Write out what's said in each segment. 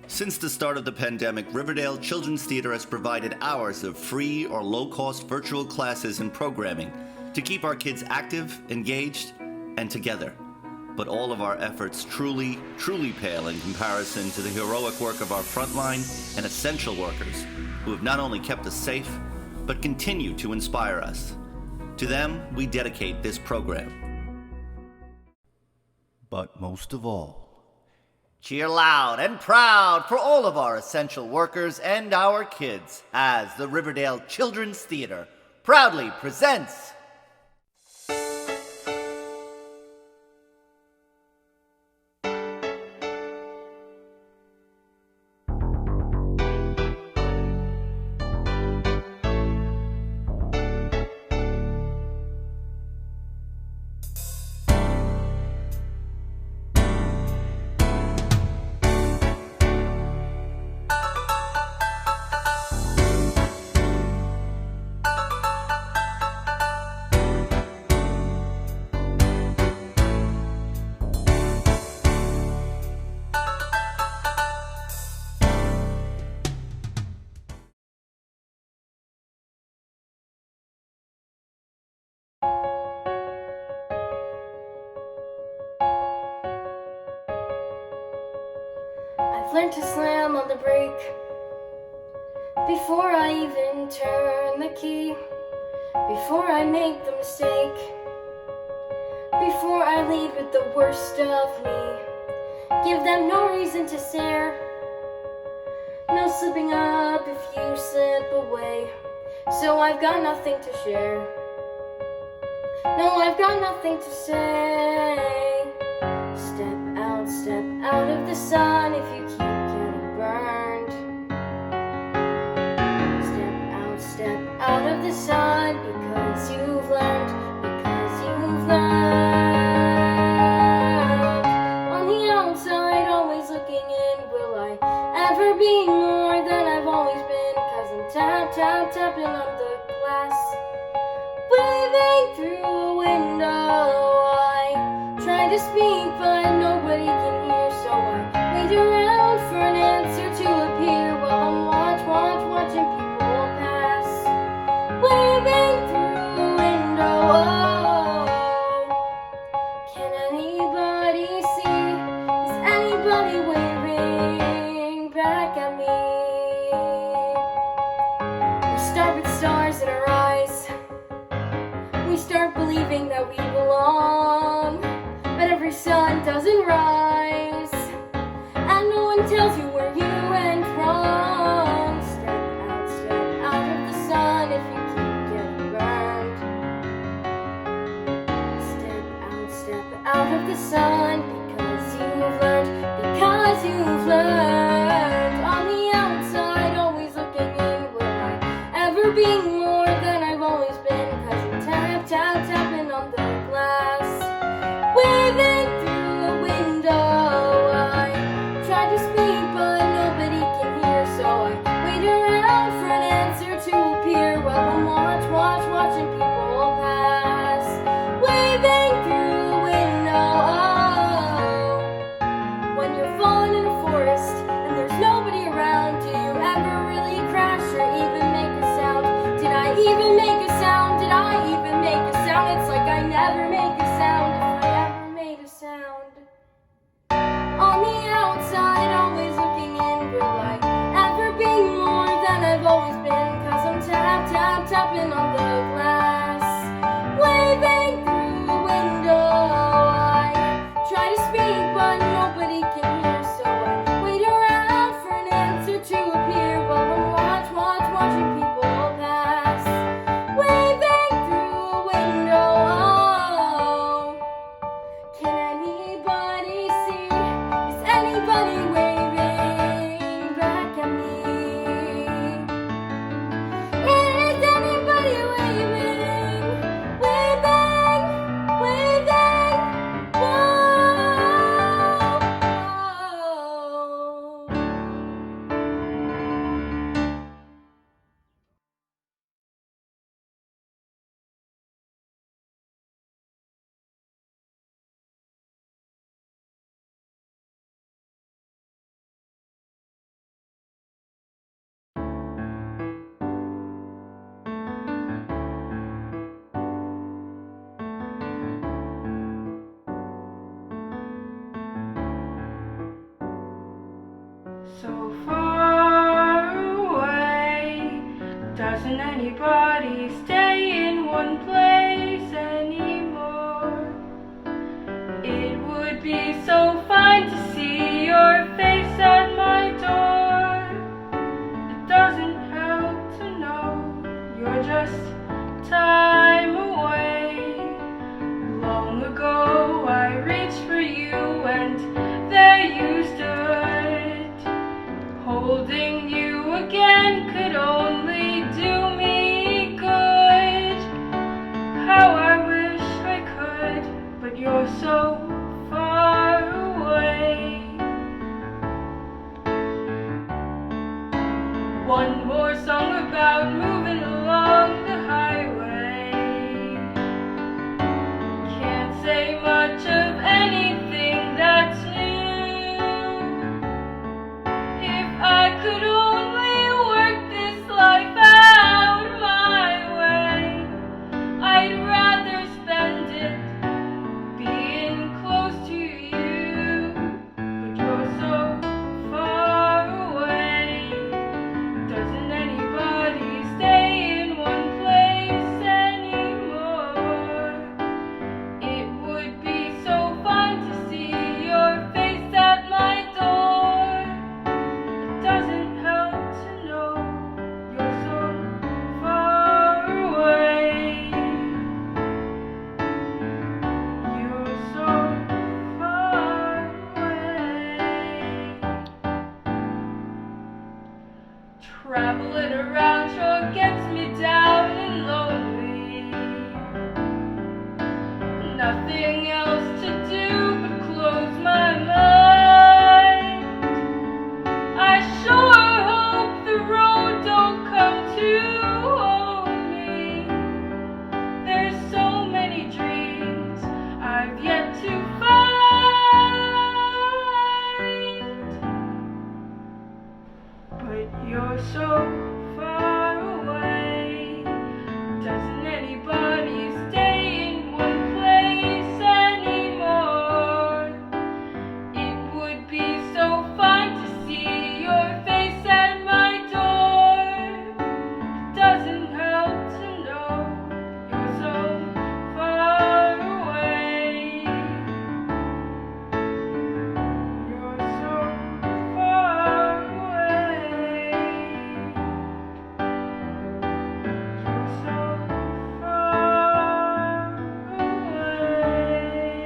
Since the start of the pandemic, Riverdale Children's Theatre has provided hours of free or low-cost virtual classes and programming to keep our kids active, engaged, and together. But all of our efforts truly pale in comparison to the heroic work of our frontline and essential workers who have not only kept us safe, but continue to inspire us. To them, we dedicate this program. But most of all, cheer loud and proud for all of our essential workers and our kids as the Riverdale Children's Theatre proudly presents I've learned to slam on the brake before I even turn the key, before I make the mistake, before I lead with the worst of me. Give them no reason to stare, no slipping up if you slip away. So I've got nothing to share, no, I've got nothing to say. Step out of the sun if you keep getting burned. Step out of the sun because you've learned, On the outside, always looking in, will I ever be more than I've always been? Cause I'm tapping on the glass, waving through a window. I try to speak but nobody can hear, so I wait around for an answer to appear while I'm watching people pass, waving through the window. Oh, can anybody see? Is anybody waving back at me? We start with stars in our eyes, we start believing that we belong, but every sun doesn't rise, and no one tells you where you went wrong. Step out of the sun if you keep getting burned. Step out of the sun because you've learned, On the outside, always looking in, will I ever be more than I've always been? Cause I'm tapping on the glass, waving through a window. I try to speak but so far away. Doesn't anybody stay in one place anymore? It would be so fine to see your face at my door. It doesn't help to know you're just time away. Long ago I reached for you and there you stood. Holding you again could only do me good. How I wish I could, but you're so far away. One more song about moving along the highway. Can't say much of anything that's new. If I could only work this life out my way, I'd rather spend it being close to you. But you're so far away. Doesn't anybody stay in one place anymore? It would be so fun to see your face at my door. It doesn't help to know you're so far away. You're so far away. Traveling around sure gets me down and lonely. Nothing else to do but close my mind. I sure hope the road don't come to hold me. There's so many dreams I've yet to find. But you're so far away. Doesn't anybody stay in one place anymore? It would be so fun to see your face at my door. It doesn't help to know you're so far away. You're so far away. You're so far away.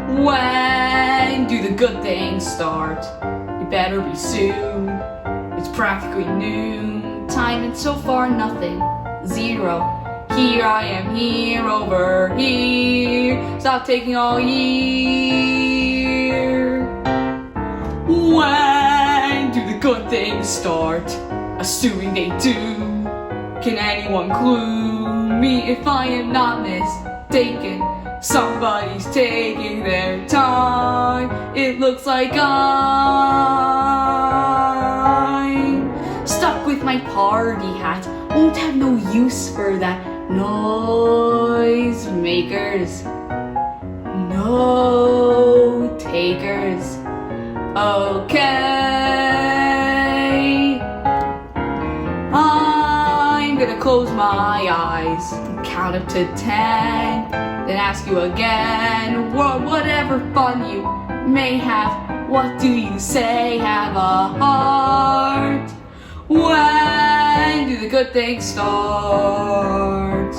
When do the good things start? It better be soon. It's practically noon. Time and so far nothing. Zero. Here I am, here over here. Stop taking all year. When do the good things start? Assuming they do. Can anyone clue me if I am not mistaken? Somebody's taking their time. It looks like I'm stuck with my party hat. Won't have no use for that. Noise makers, no takers. Okay, I'm gonna close my eyes and count up to 10. Then ask you again, whatever fun you may have, what do you say? Have a heart. When do the good things start?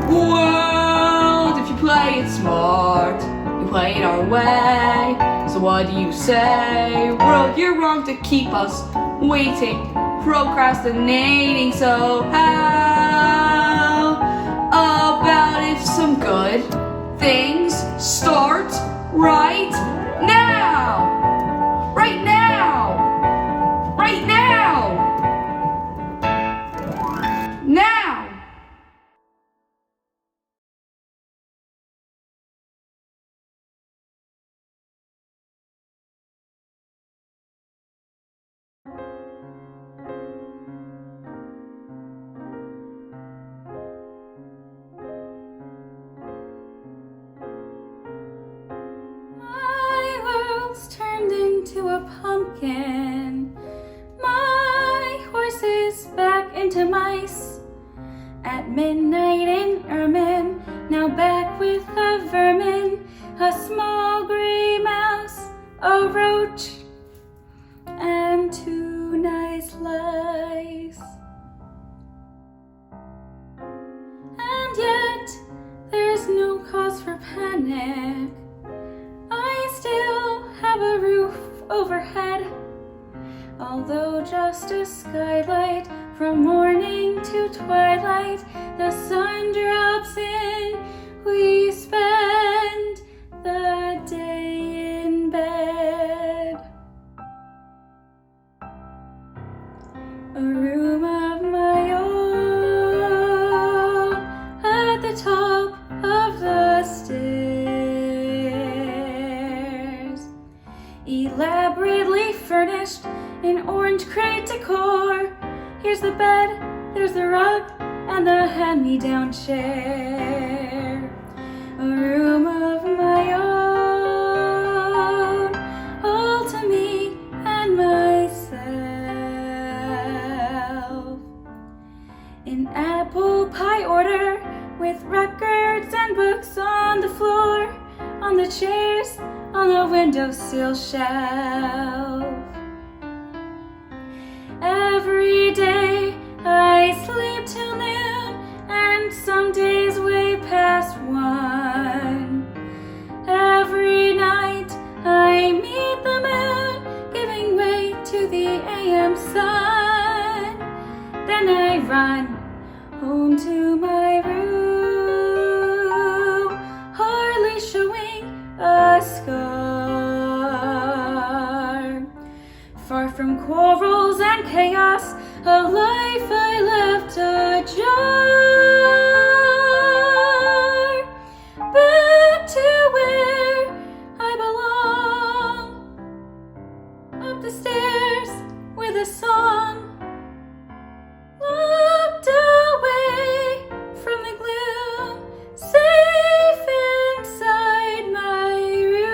World, if you play it smart, you play it our way. So what do you say? World, you're wrong to keep us waiting, procrastinating. So how about if some good things start right now? Right now! Right now! Now! My world's turned into a pumpkin. My horses back into mice. At midnight in ermine, now back with a vermin, a small gray mouse, a roach, and two nice lice. And yet, there's no cause for panic. I still have a roof overhead, although just a skylight. From morning to twilight, the sun drops in. We spend the day in bed. A room of my own at the top of the stairs, elaborately furnished in orange crate decor. Here's the bed, there's the rug, and the hand-me-down chair. A room of my own, all to me and myself. In apple pie order, with records and books on the floor, on the chairs, on the windowsill shelf. Every day I sleep till noon, and some days way past 1. Every night I meet the moon, giving way to the AM sun. Then I run home to my room, hardly showing a scar. Far from quarrels and chaos, a life I left ajar. Back to where I belong, up the stairs with a song, locked away from the gloom, safe inside my room.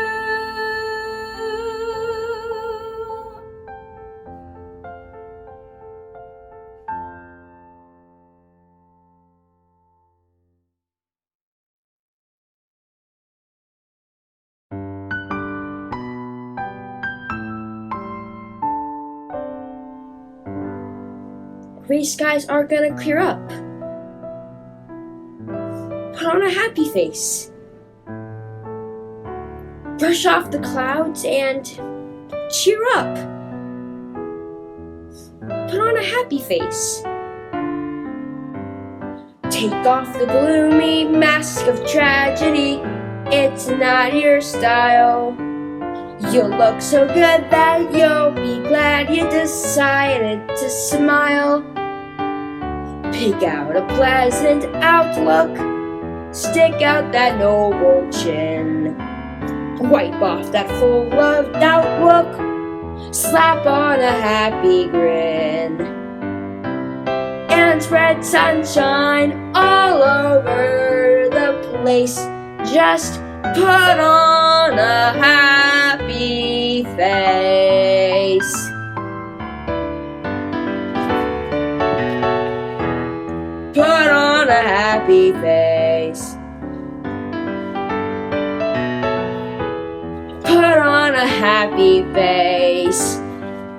Gray skies are gonna clear up. Put on a happy face. Brush off the clouds and cheer up. Put on a happy face. Take off the gloomy mask of tragedy. It's not your style. You look so good that you'll be glad you decided to smile. Pick out a pleasant outlook. Stick out that noble chin. Wipe off that full of doubt look. Slap on a happy grin. And spread sunshine all over the place. Just put on a happy face. Put on a happy face. Put on a happy face.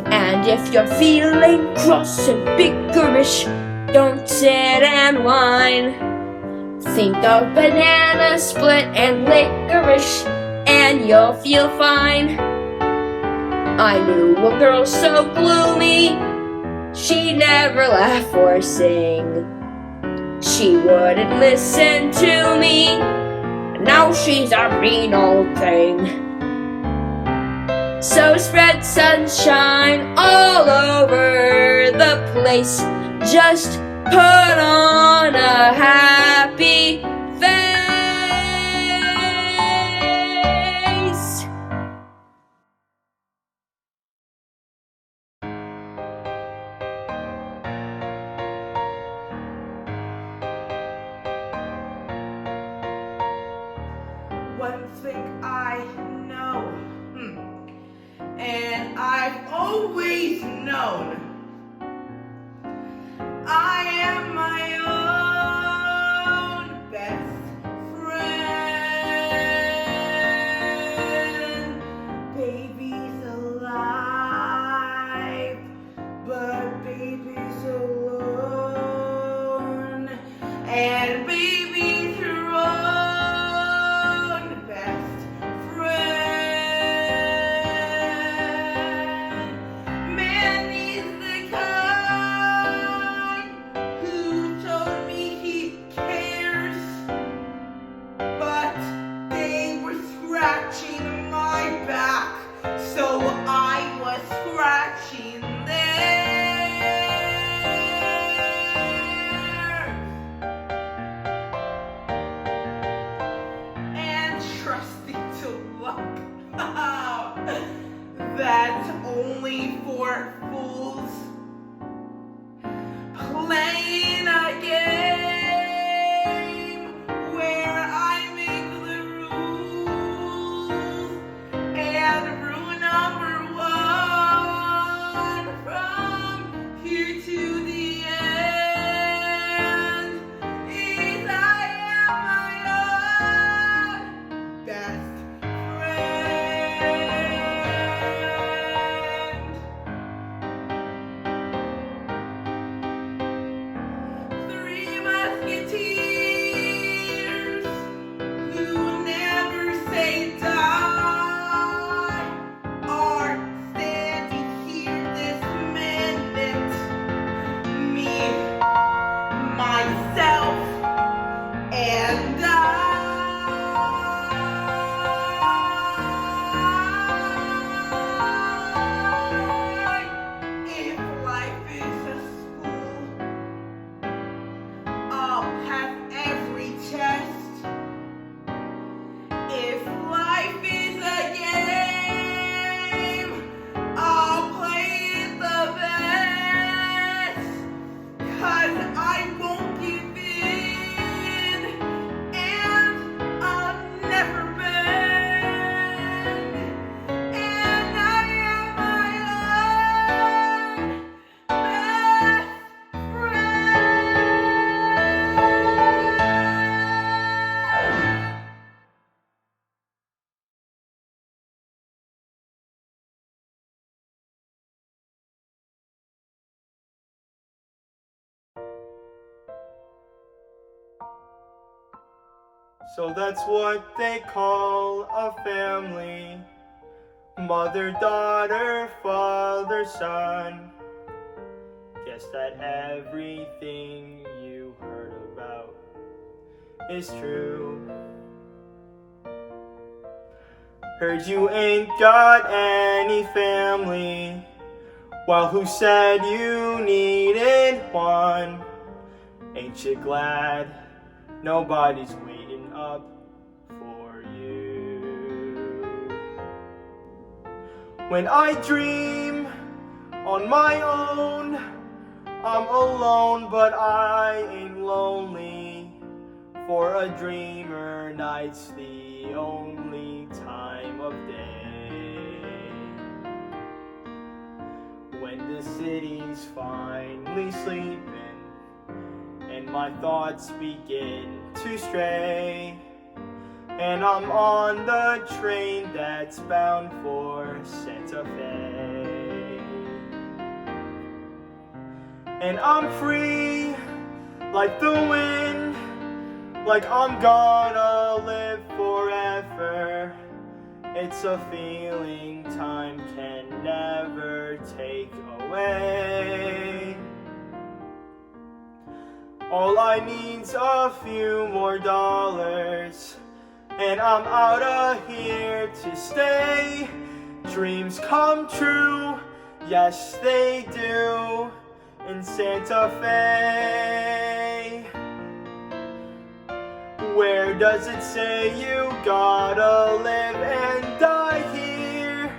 And if you're feeling cross and bickerish, don't sit and whine. Think of banana split and licorice, and you'll feel fine. I knew a girl so gloomy, she'd never laugh or sing. She wouldn't listen to me, now she's a mean old thing. So spread sunshine all over the place. Just put on a happy face. known. I am my own best friend. Baby's alive, but baby's alone. And baby's her own best friend. Man is the kind who told me he cares, but they were scratching my back, so I was scratching theirs. And trusting to luck, that's only for fools. Playing a game where I make the rules, and rule number one from here to the end is I am my own best friend. Three musketeers who never say die are standing here this minute. Me, myself, and I. If life is a school, I'll pass every test. If life is a game, I'll play it the best. 'Cause I won't give in, and I'll never bend. And I am my own best friend. So that's what they call a family. Mother, daughter, father, son. Guess that everything you heard about is true. Heard you ain't got any family. Well, who said you needed one? Ain't you glad nobody's waiting up for you? When I dream on my own, I'm alone, but I ain't lonely. For a dreamer, night's the only time of day. When the city's finally sleeping and my thoughts begin to stray, and I'm on the train that's bound for Santa Fe, and I'm free like the wind, like I'm gonna live forever. It's a feeling time can never take away. All I need's a few more dollars, and I'm out of here to stay. Dreams come true, yes they do, in Santa Fe. Where does it say you gotta live and die here?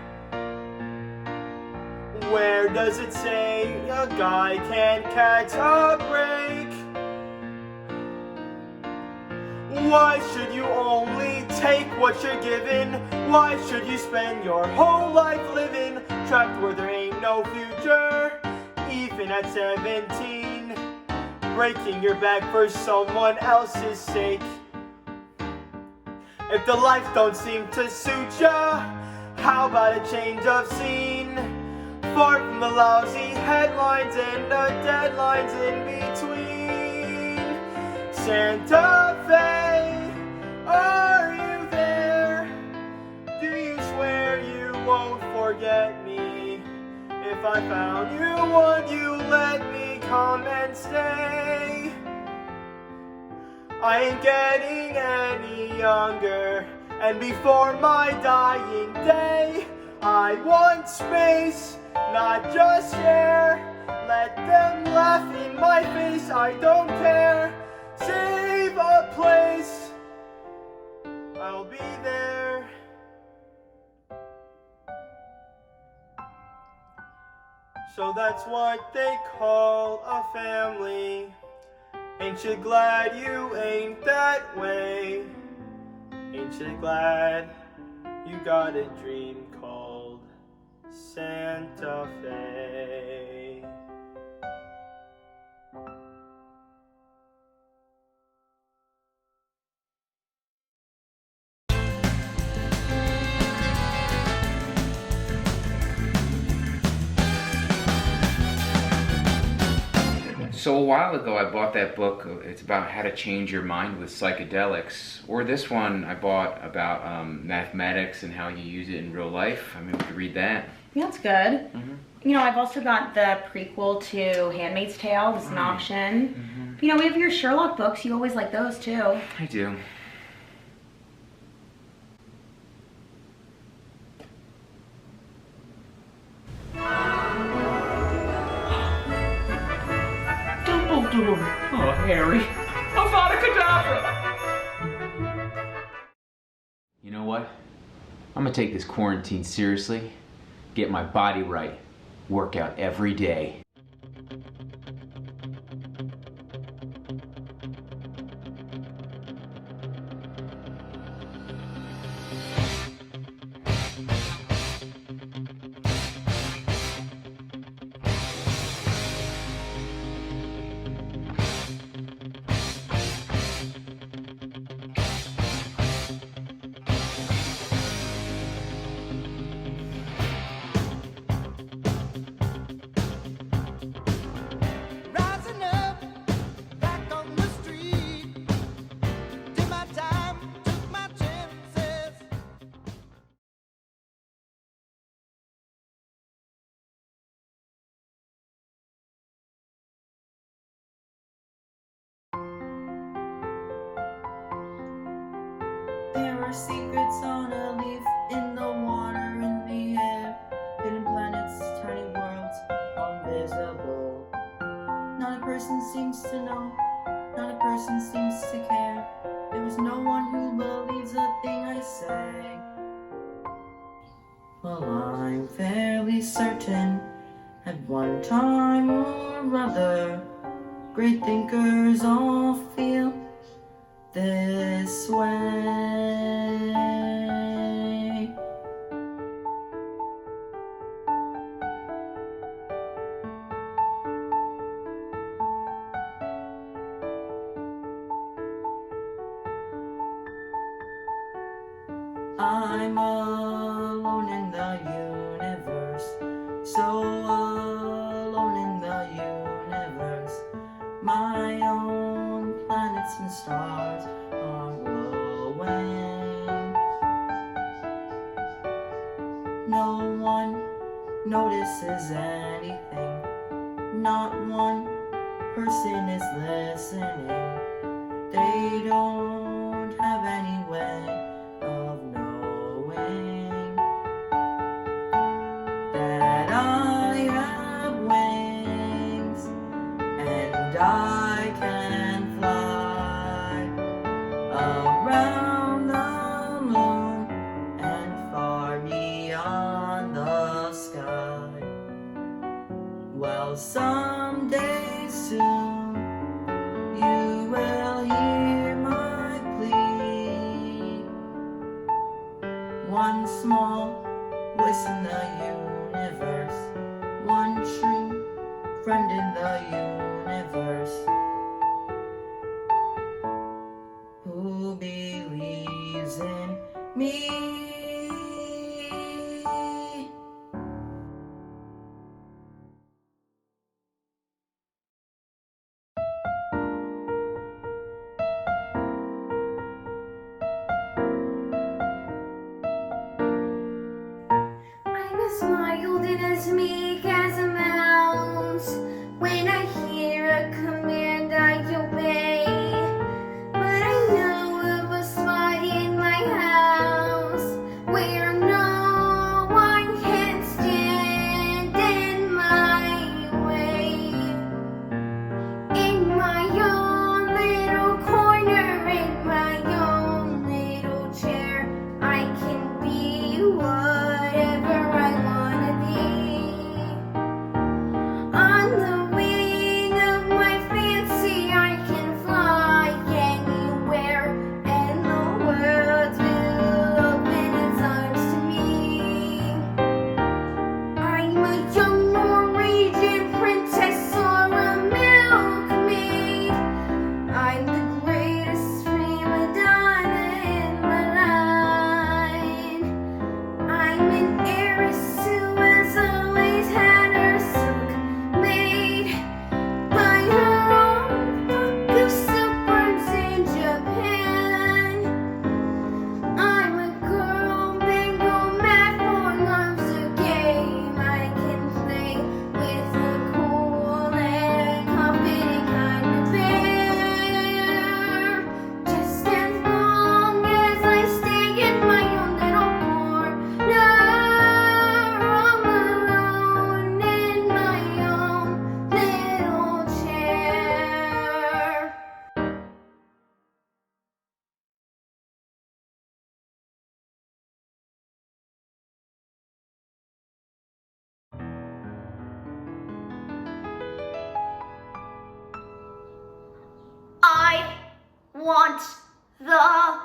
Where does it say a guy can't catch a break? Why should you only take what you're given? Why should you spend your whole life living trapped where there ain't no future, even at 17. Breaking your back for someone else's sake. If the life don't seem to suit ya, how about a change of scene? Far from the lousy headlines and the deadlines in between. Santa Fe, are you there? Do you swear you won't forget me? If I found you, would you let me come and stay? I ain't getting any younger, and before my dying day, I want space, not just air. Let them laugh in my face, I don't care. Save a place, I'll be there. So that's what they call a family. Ain't you glad you ain't that way? Ain't you glad you got a dream called Santa Fe? So a while ago I bought that book. It's about how to change your mind with psychedelics. Or this one I bought about mathematics and how you use it in real life. I mean, we could read that. Yeah, that's good. You know, I've also got the prequel to Handmaid's Tale. This is an option. You know, we have your Sherlock books. You always like those too. I do. Oh, Harry. Avada Kedavra! You know what? I'm gonna take this quarantine seriously, get my body right, work out every day. There are secrets on a leaf, in the water, in the air. Hidden planets, tiny worlds, invisible. Not a person seems to know, not a person seems to care. There is no one who believes a thing I say. Well, I'm fairly certain, at one time or other, great thinkers all feel this way. I'm alone in the universe, so alone in the universe. My own planets and stars are glowing. No one notices anything, not one person is listening. They don't have any way of knowing that I have wings and I can fly around the moon and far beyond the sky. Well, someday soon you will hear my plea. One small voice in the universe friend in the universe who believes in me. I'm as mild and as meek as a mouse. When I hear a command, I obey. But I know of a spot in my house where no one can stand in my way. In my own little corner, in my own little chair, I can be whatever I wanna be. On the wing of my fancy, I can fly anywhere, and the world will open its arms to me. I'm a young Norwegian princess or a milkmaid. I'm the greatest prima donna in the line. I'm an heiress who has always had her silk made by her own book of silkworms in Japan. I'm a girl, Bengal mad for love's a game I can play with a cool and confident kind of air. Just as long as I stay in my own little corner, all alone in my own little chair. I want the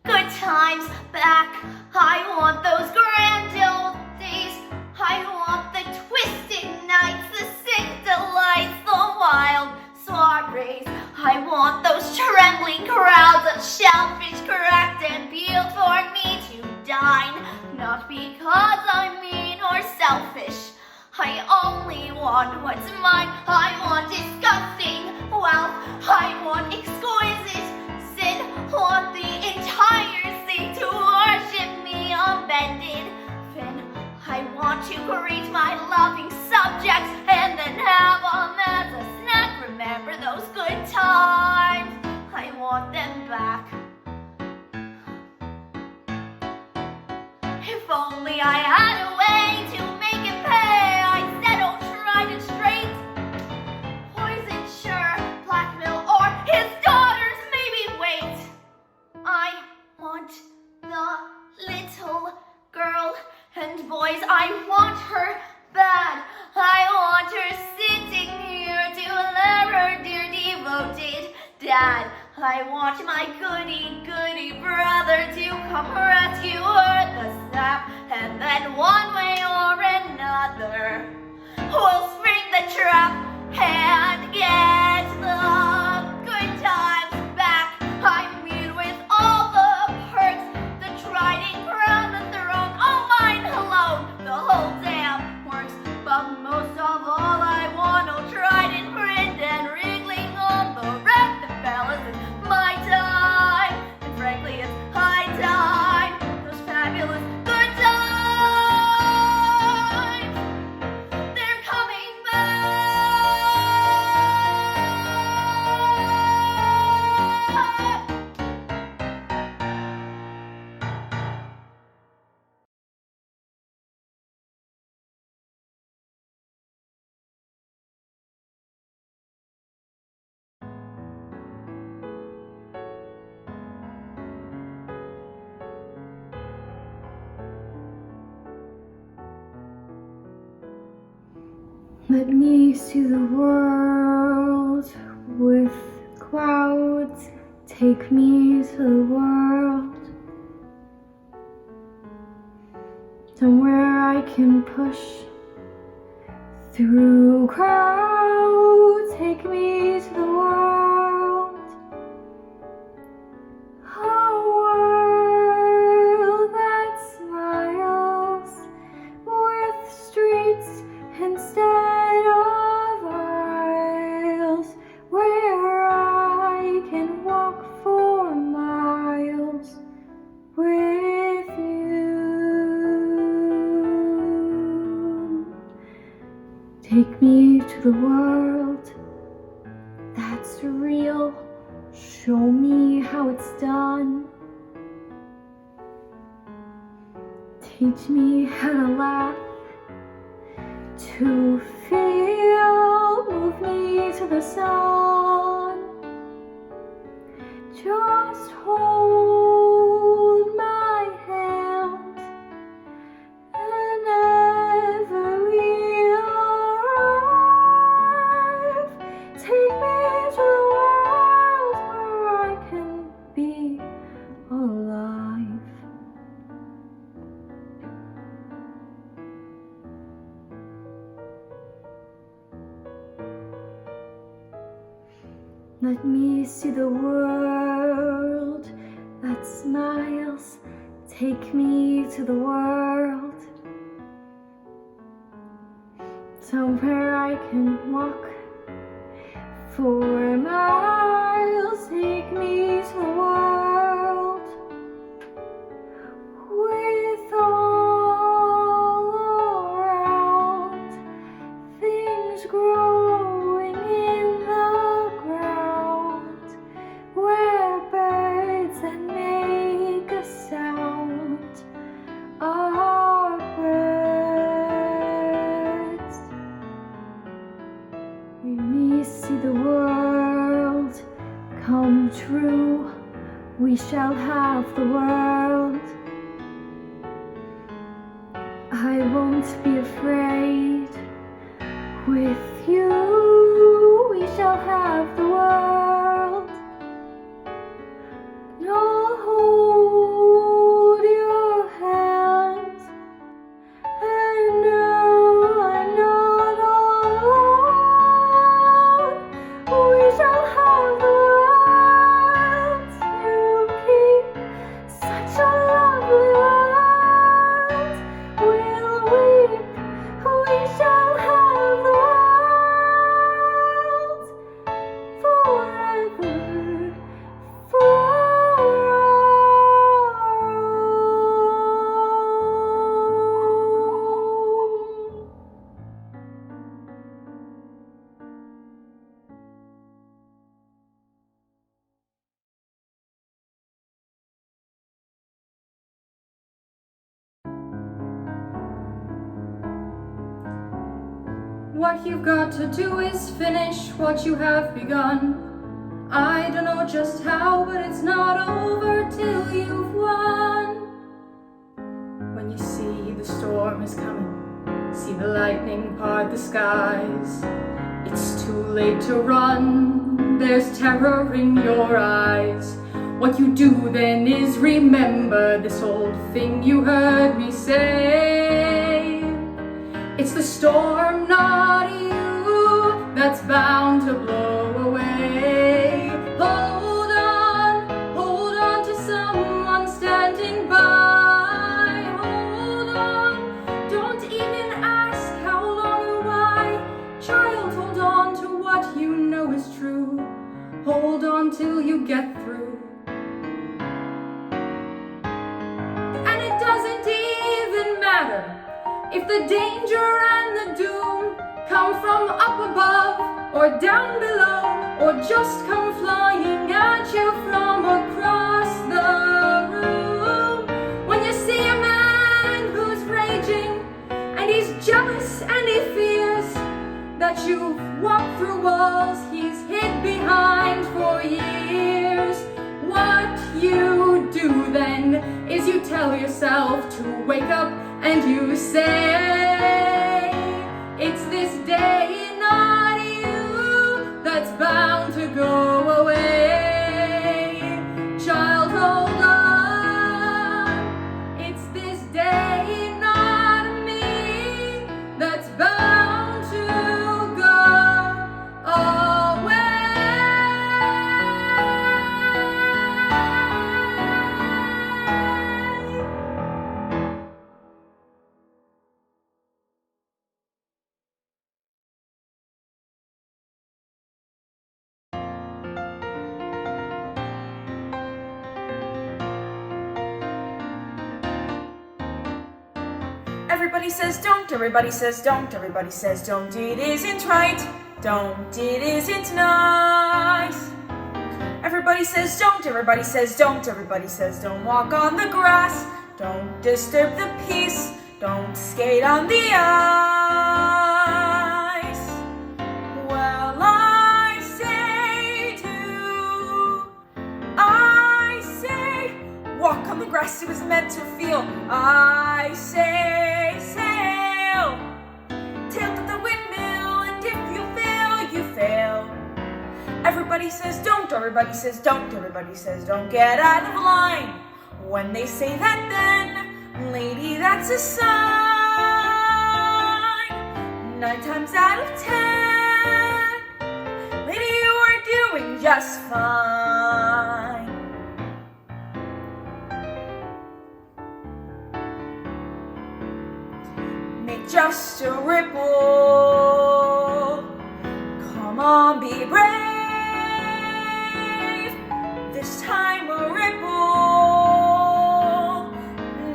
good times back. I want those grand old days. I want the twisted nights, the sick delights, the wild soirees. I want those trembling crowds of shellfish cracked and peeled for me to dine. Not because I'm mean or selfish. I only want what's mine. I want disgusting wealth. I want exquisite sin. Want the entire sea to worship me on bended fin. I want to greet my loving subjects and then have them as a snack. Remember those good times. I want them back. If only I had a way to make it pay. I said, oh, tried it straight. Poison, sure, blackmail, or his daughters, maybe wait. I want the little girl and boys. I want her bad. I want her sitting here to love her dear devoted dad. I want my goody brother to come rescue her the sap, and then one way or another we'll spring the trap and get the good times back. I'm mean with all the perks, the trident crown, the throne, all mine alone, the whole damn works. But most of all, I want no trident print and wriggling on the rack. The fellas is my time, and frankly it's high time. Those fabulous good times, they're coming Let me see the world with clouds. Take me to the world. Somewhere I can push Through crowds, take me to the world. A world that smiles with streets instead of aisles, where I can walk for miles with you. Take me to the world that's real. Show me how it's done. Teach me how to laugh, to feel. Move me to the sun. Just hold my hand and never arrive. Take me to the world where I can be alive. Let me see the world that smiles. Take me to the world somewhere I can walk for miles. Take me to the world with all around things growing in the ground, where birds that make a sound are birds. Let me see the world come true. We shall have the world. I won't be afraid. With you, we shall have the world. And I'll hold your hand and know I'm not alone. We shall have the world to keep, such a lovely world. We'll weep, we shall have the world forever, for our own. What you've got to do is finish what you have begun. I don't know just how, but it's not over till you've won. When you see the storm is coming, see the lightning part the skies, it's too late to run, there's terror in your eyes. What you do then is remember this old thing you heard me say. It's the storm, not you, that's bound to blow away. Hold on to someone standing by. Hold on, don't even ask how long or why. Child, hold on to what you know is true. Hold on till you get through. And it doesn't even matter if the danger and the doom come from up above or down below, or just come flying at you from across the room. When you see a man who's raging and he's jealous and he fears that you've walked through walls he's hid behind for years, what you do then is you tell yourself to wake up and you say, it's this day, not you, that's bound to go away. Child, hold on, it's this day, not me, that's bound to Everybody says don't, everybody says don't, everybody says don't. It isn't right, don't, it isn't nice. Everybody says don't, everybody says don't, everybody says don't walk on the grass, don't disturb the peace, don't skate on the ice. Well, I say walk on the grass, it was meant to feel. I say sail, tail to the windmill, and if you fail, you fail. Everybody says don't, everybody says don't, everybody says don't. Get out of line. When they say that, then, lady, that's a sign. 9 times out of 10, lady, you are doing just fine. Make just a ripple. Come on, be brave. This time a ripple,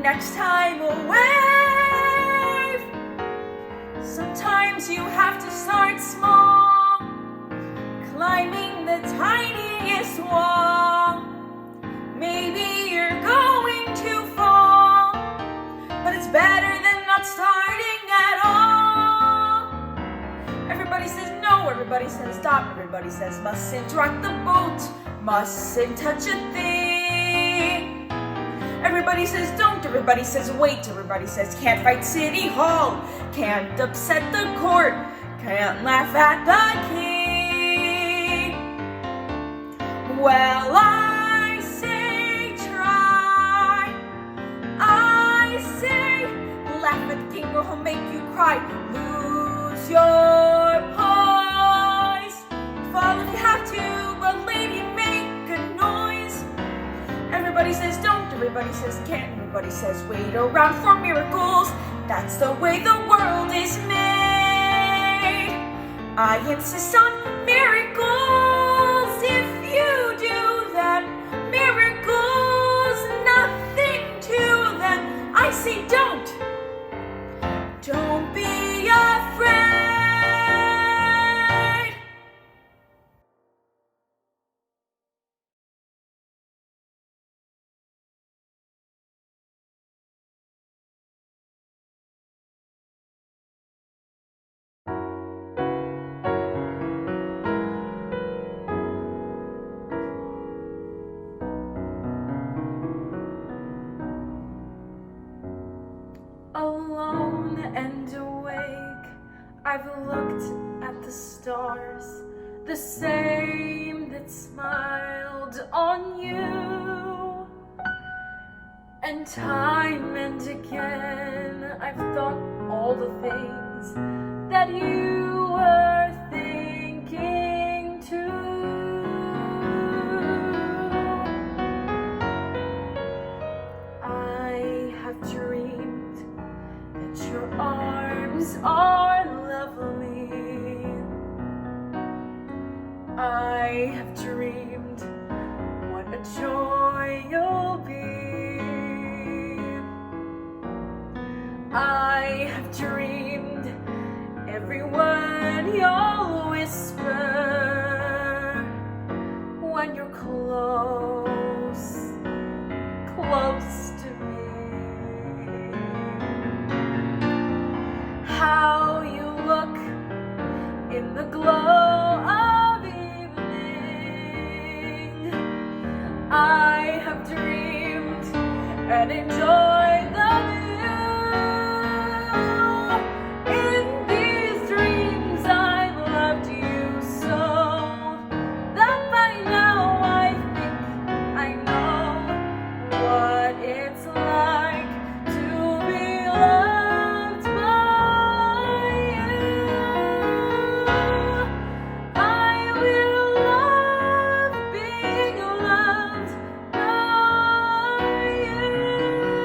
next time a wave. Sometimes you have to start small, climbing the tiniest wall. Maybe you're going to fall, but it's better than not starting at all. Everybody says no, everybody says stop, everybody says mustn't rock the boat, mustn't touch a thing. Everybody says don't, everybody says wait, everybody says can't fight City Hall, can't upset the court, can't laugh at the king. Well, I say try, I say laugh at the king or he'll make you cry. Lose your poise, fall if you have to, but lady, make a noise. Everybody says don't, everybody says can't, everybody says wait around for miracles. That's the way the world is made. I insist on miracles. If you do that, miracles, nothing to them. I say don't be afraid. Alone and awake, I've looked at the stars, the same that smiled on you. And time and again, I've thought all the things that you were thinking too. I have dreamed that your arms are lovely. I have dreamed what a joy you'll be. I have dreamed every word you'll whisper when you're close, close to me. How you look in the glow of evening. I have dreamed and enjoyed the view. In these dreams I've loved you so that by now I think I know what it's like to be loved by you. I will love being loved by you.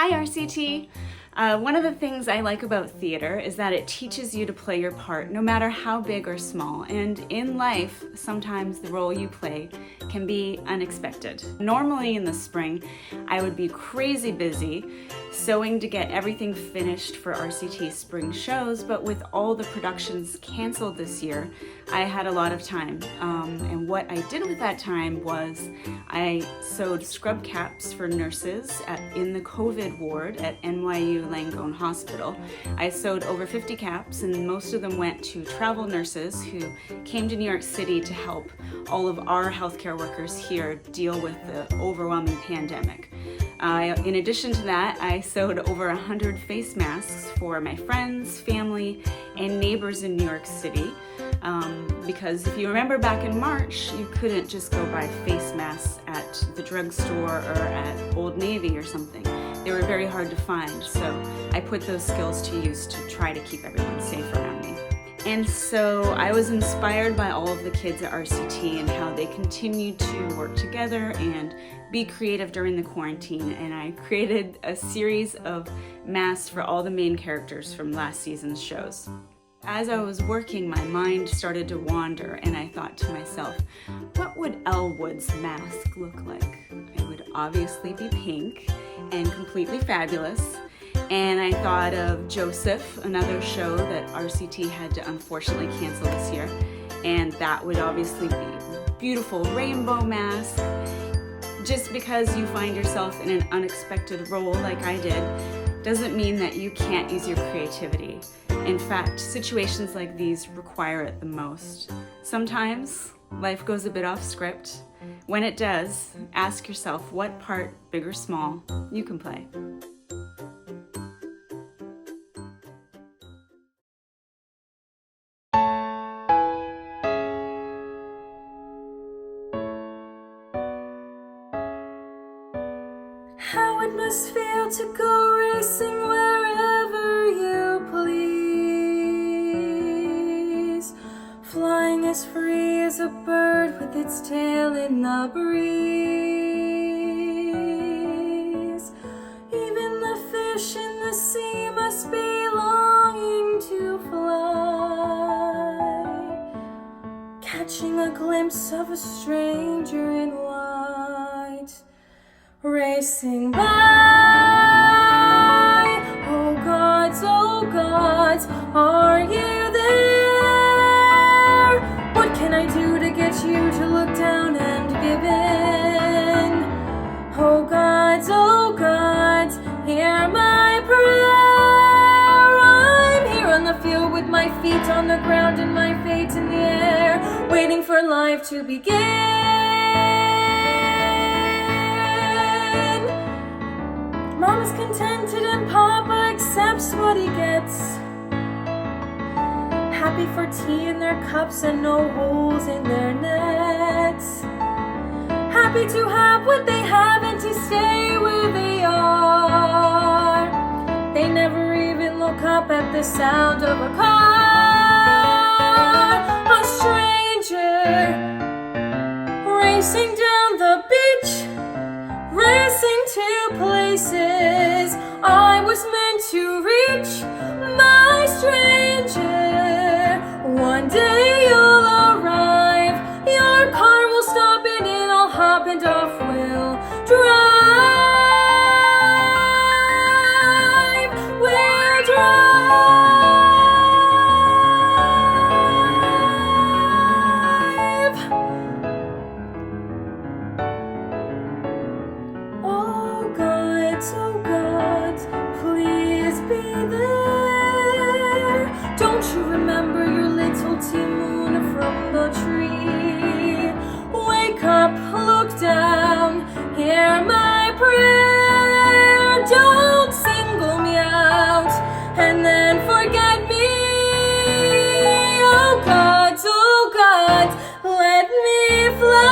Hi RCT! One of the things I like about theater is that it teaches you to play your part no matter how big or small, and in life sometimes the role you play can be unexpected. Normally in the spring I would be crazy busy sewing to get everything finished for RCT spring shows, but with all the productions canceled this year I had a lot of time, and what I did with that time was I sewed scrub caps for nurses in the COVID ward at NYU Langone Hospital. I sewed over 50 caps, and most of them went to travel nurses who came to New York City to help all of our healthcare workers here deal with the overwhelming pandemic. In addition to that, I sewed over 100 face masks for my friends, family, and neighbors in New York City. Because if you remember back in March, you couldn't just go buy face masks at the drugstore or at Old Navy or something. They were very hard to find, so I put those skills to use to try to keep everyone safe around me. And so I was inspired by all of the kids at RCT and how they continued to work together and be creative during the quarantine, and I created a series of masks for all the main characters from last season's shows. As I was working, my mind started to wander, and I thought to myself, what would Elwood's mask look like? It would obviously be pink and completely fabulous. And I thought of Joseph, another show that RCT had to unfortunately cancel this year, and that would obviously be a beautiful rainbow mask. Just because you find yourself in an unexpected role like I did doesn't mean that you can't use your creativity. In fact, situations like these require it the most. Sometimes life goes a bit off script. When it does, ask yourself what part, big or small, you can play. How it must feel to go racing wherever you please, flying as free as a bird with its tail in the breeze. Even the fish in the sea must be longing to fly, catching a glimpse of a stranger in white, racing by. Oh gods, are you there? What can I do to get you to look down and give in? Oh gods, hear my prayer. I'm here on the field with my feet on the ground and my fate in the air, waiting for life to begin. Mama's contented and Papa accepts what he gets, happy for tea in their cups and no holes in their nets, happy to have what they have and to stay where they are. They never even look up at the sound of a car. A stranger racing down the beach, racing to places I was meant to reach. My stranger, one day you'll arrive. Your car will stop and in I'll hop and off we'll drive. We'll drive. Oh gods, please be there. Don't you remember your little Moon from the tree? Wake up, look down, hear my prayer. Don't single me out and then forget me. Oh gods, let me fly.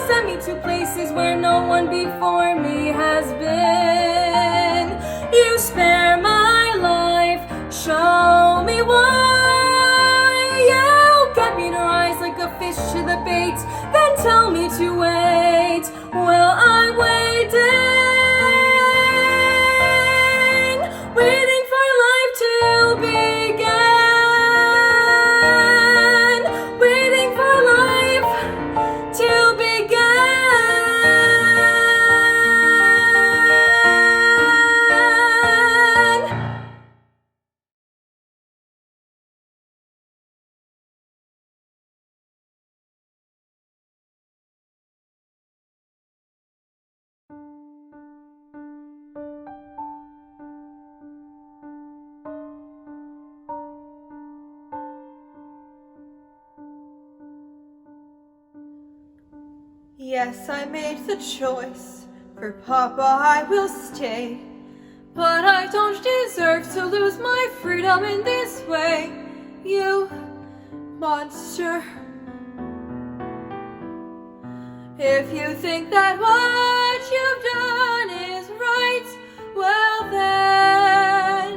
Send me to places where no one before me has been. You spare my life, show me why. You get me to rise like a fish to the bait, then tell me to wait. Well, I waited. Yes, I made the choice. For Papa I will stay. But I don't deserve to lose my freedom in this way. You monster. If you think that what you've done is right, well then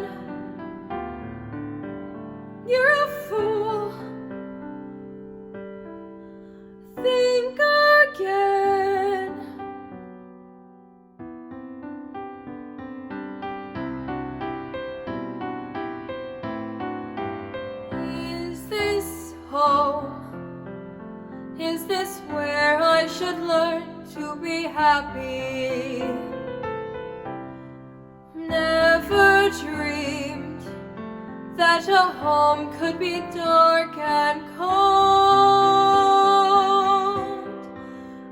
you're a fool. Think again. Is this home? Is this where I should learn to be happy? Never dreamed that a home could be dark and cold.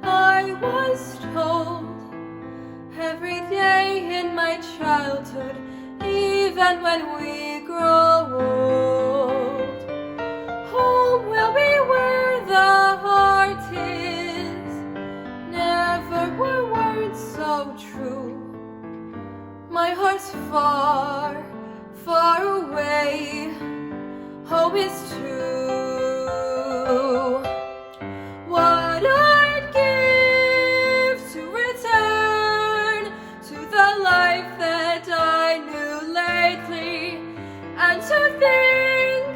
I was told every day in my childhood, even when we grow old, home will be where the heart is. Never were words so true. My heart's far, far away. Home is true. What I'd give to return to the life that I knew lately, and to think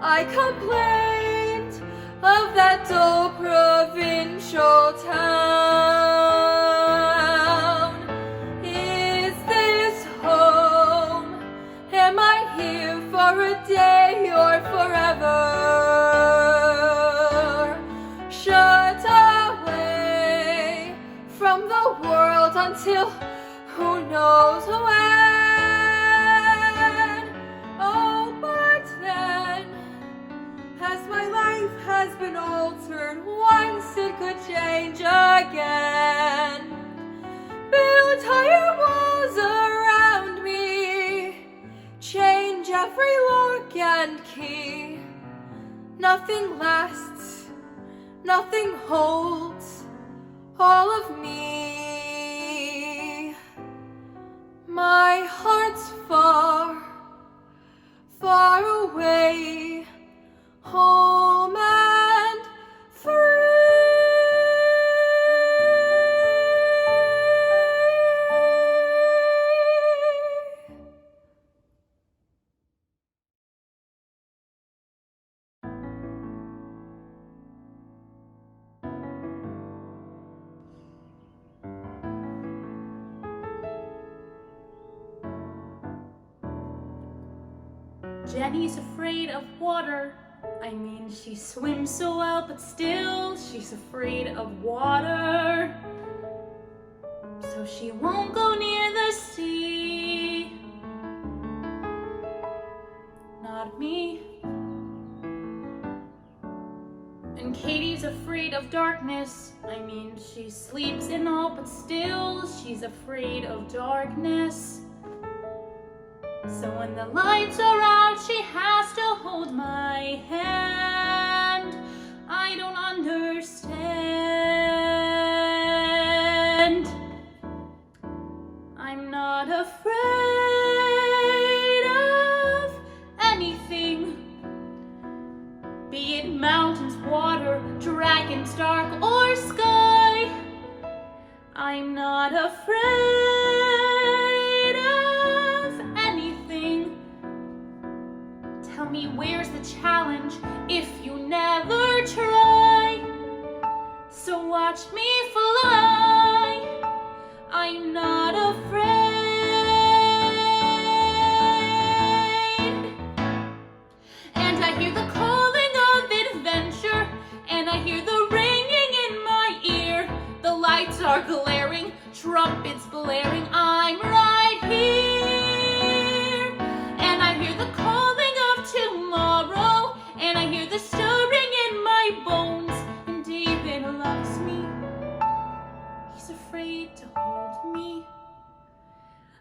I complained of that dull provincial town. Is this home? Am I here for a day or forever? Shut away from the world until who knows when. Oh, but then, as my life has been altered, once it could change again. Build higher walls around me, change every lock and key. Nothing lasts, nothing holds all of me. My heart's far, far away, home and free. Jenny's afraid of water. I mean, she swims so well, but still she's afraid of water. So she won't go near the sea. Not me. And Katie's afraid of darkness. I mean, she sleeps and all, but still she's afraid of darkness. So when the lights are out, she has to hold my hand. I don't understand. I'm not afraid of anything, be it mountains, water, dragons, dark, or sky. I'm not afraid of anything. Tell me, where's the challenge if you never try? So watch me fly. I'm not afraid. And I hear the calling of adventure, and I hear the ringing in my ear. The lights are glaring, trumpets blaring, I'm right here. And I hear the calling of tomorrow, and I hear the stirring in my bones. And David loves me, he's afraid to hold me.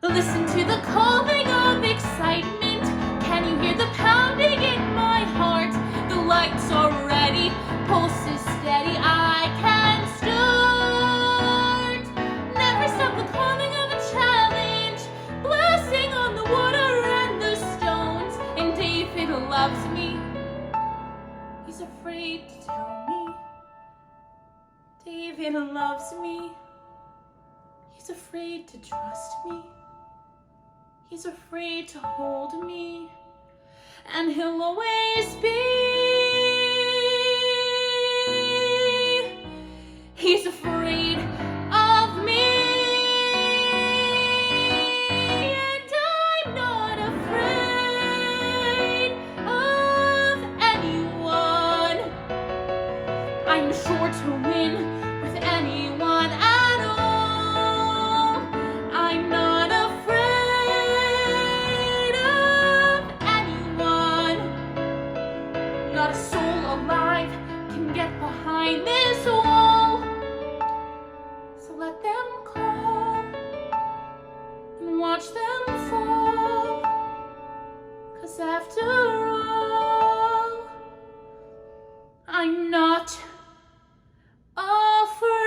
Listen to the calling of excitement, can you hear the pounding in my heart? The lights are ready, pulse is steady, I can start. and loves me. He's afraid to trust me. He's afraid to hold me. And he'll always be. He's afraid of me. And I'm not afraid of anyone. I'm sure to win with anyone at all. I'm not afraid of anyone. Not a soul alive can get behind this wall. So let them call and watch them fall. 'Cause after all, I'm not afraid.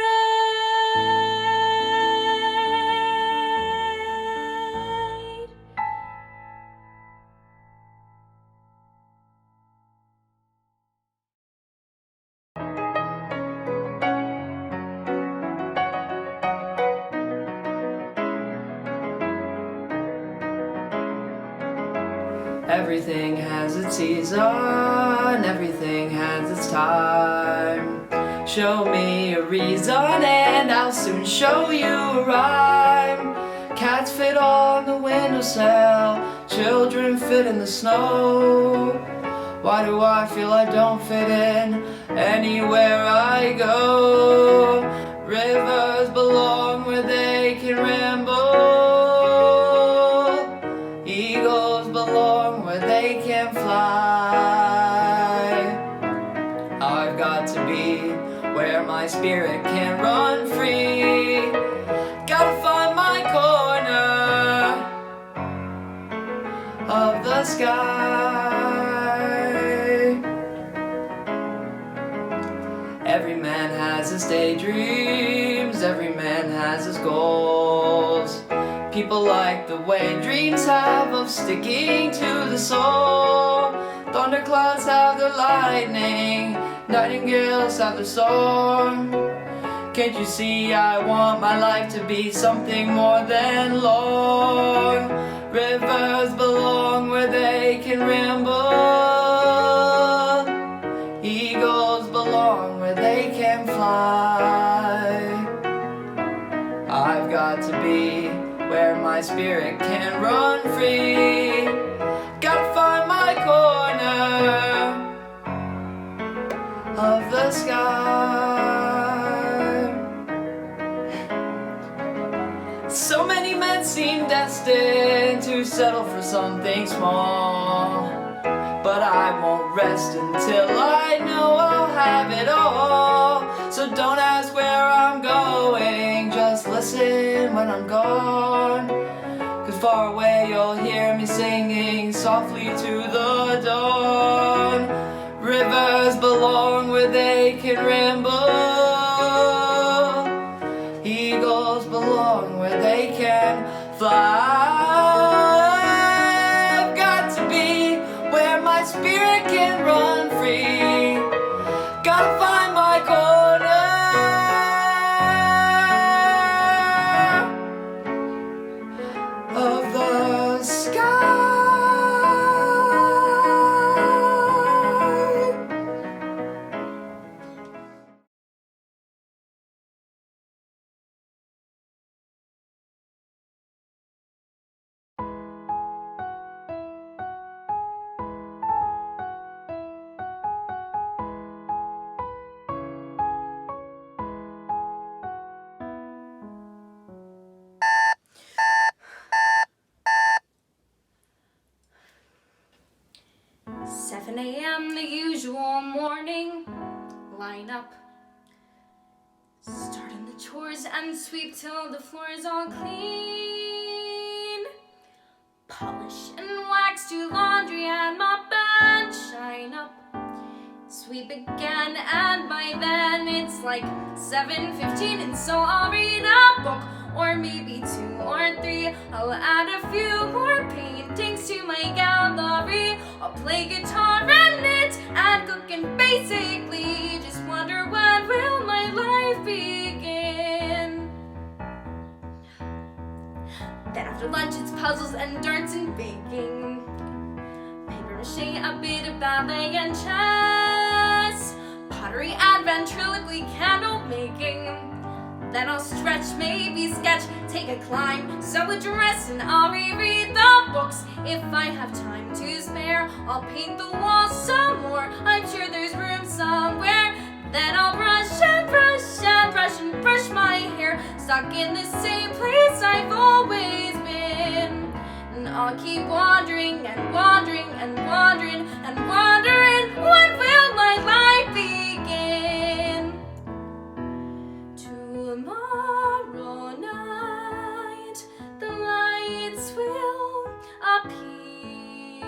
Everything has its season, everything has its time. Show me a reason and I'll soon show you a rhyme. Cats fit on the windowsill, children fit in the snow. Why do I feel I don't fit in anywhere I go? Rivers belong where they can ramble. Eagles belong where they can fly. I've got to be where my spirit can run free. Gotta find my corner of the sky. Every man has his daydreams, every man has his goals. People like the way dreams have of sticking to the soul. Thunderclouds have their lightning, nightingales have their song. Can't you see I want my life to be something more than long? Rivers belong where they can ramble. Eagles belong where they can fly. I've got to be where my spirit can run free. Gotta find my corner of the sky. So many men seem destined to settle for something small, but I won't rest until I know I'll have it all. So don't ask where I'm going, just listen when I'm gone. 'Cause far away you'll hear me singing softly to the dawn. Rivers belong where they can ramble. Eagles belong where they can fly. I've got to be where my spirit can run free. Gotta find my corner of the sky. The usual morning lineup. Starting the chores and sweep till the floor is all clean. Polish and wax, do laundry and mop and shine up. Sweep again, and by then it's like 7:15, and so I'll read a book, or maybe 2 or 3. I'll add a few more paintings to my gallery. I'll play guitar and knit paint and cook and basically just wonder when will my life begin. Then after lunch it's puzzles and darts and baking, paper mache, a bit of ballet and chess, pottery and ventriloquy, candle making. Then I'll stretch, maybe sketch, take a climb, sew a dress, and I'll reread the books. If I have time to spare, I'll paint the walls some more. I'm sure there's room somewhere. Then I'll brush and brush and brush and brush my hair, stuck in the same place I've always been. And I'll keep wandering and wandering and wandering and wandering. When will my life begin? Tomorrow night the lights will appear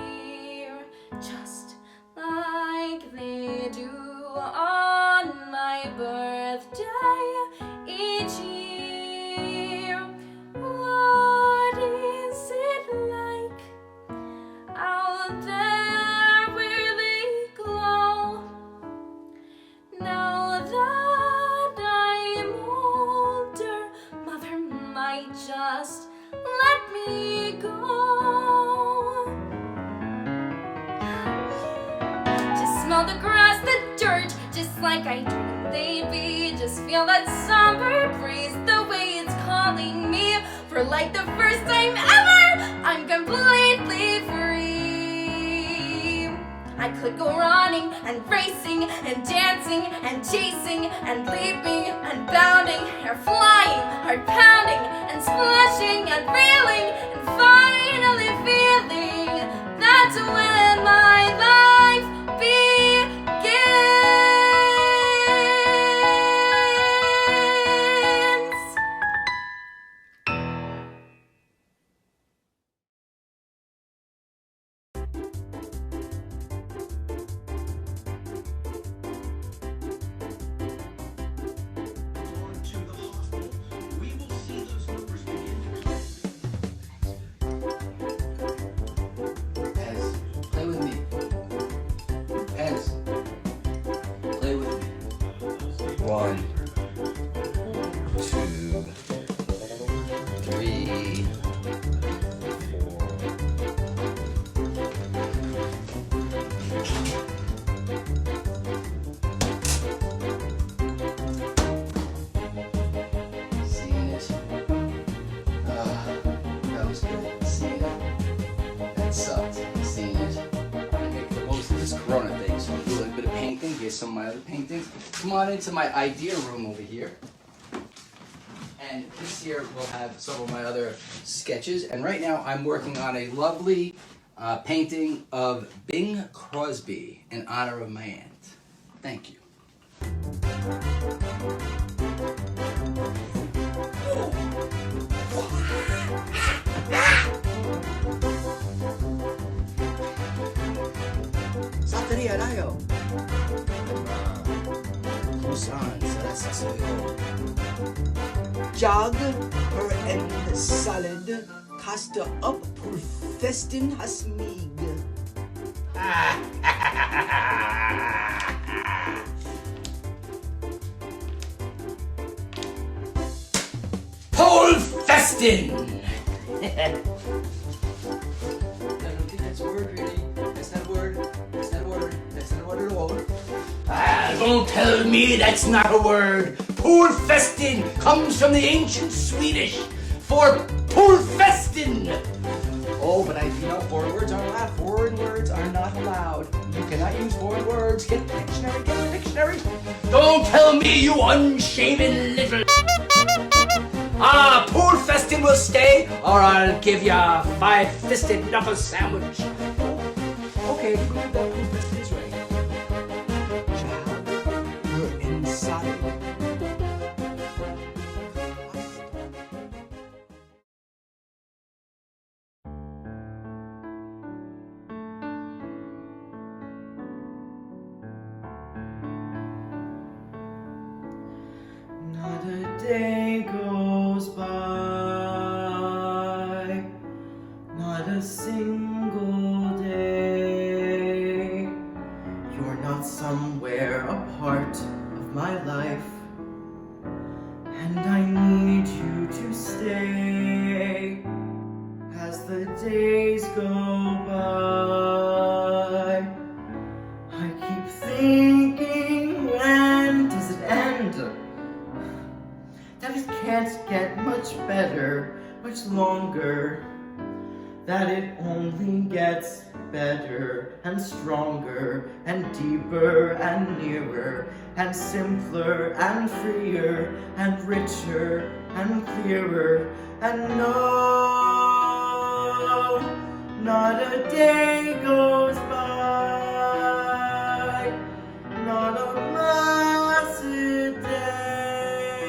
just like they do on my birthday each year. What is it like out there where they glow? Now that I'm older, Mother might just let me go. Just smell the grass, the dirt, just like I dreamed they'd be. Just feel that summer breeze, the way it's calling me. For like the first time ever, I'm completely free. I could go running and racing and dancing and chasing and leaping and bounding, hair flying, heart pounding and splashing and reeling and finally feeling that's when my life begins. Play with me. Ez, play with me. 1, 2, 3, 4. Seeing it. That was good. Seeing it. That sucked. Seeing it. I'm gonna make the most of this Corona thing, so I'll do a little bit of painting. Here's some of my other paintings. Come on into my idea room over here. And this here will have some of my other sketches. And right now I'm working on a lovely painting of Bing Crosby in honor of my aunt. Thank you. Santeria tayo. Busan, sarasa sa'yo. Jag, her and salad, kasta up purfestin hasmig. Purfestin! I don't think that's a word, really. That's not a word. That's not a word. That's not a word at all. Don't tell me that's not a word. Purfestin comes from the ancient Swedish for purfestin. Oh, but foreign words aren't allowed. Foreign words are not allowed. You cannot use foreign words. Get the dictionary. Get the dictionary. Don't tell me, you unshaven little. Purfestin will stay, or I'll give ya a 5-fisted knuckle sandwich. Okay, good. That purfestin is right. You're inside. Not a day goes by, not a single day, not somewhere a part of my life, and I need you to stay as the days go by. I keep thinking, when does it end? That it can't get much better, much longer. That it only gets better and stronger and deeper and nearer and simpler and freer and richer and clearer. And no, not a day goes by, not a blessed day,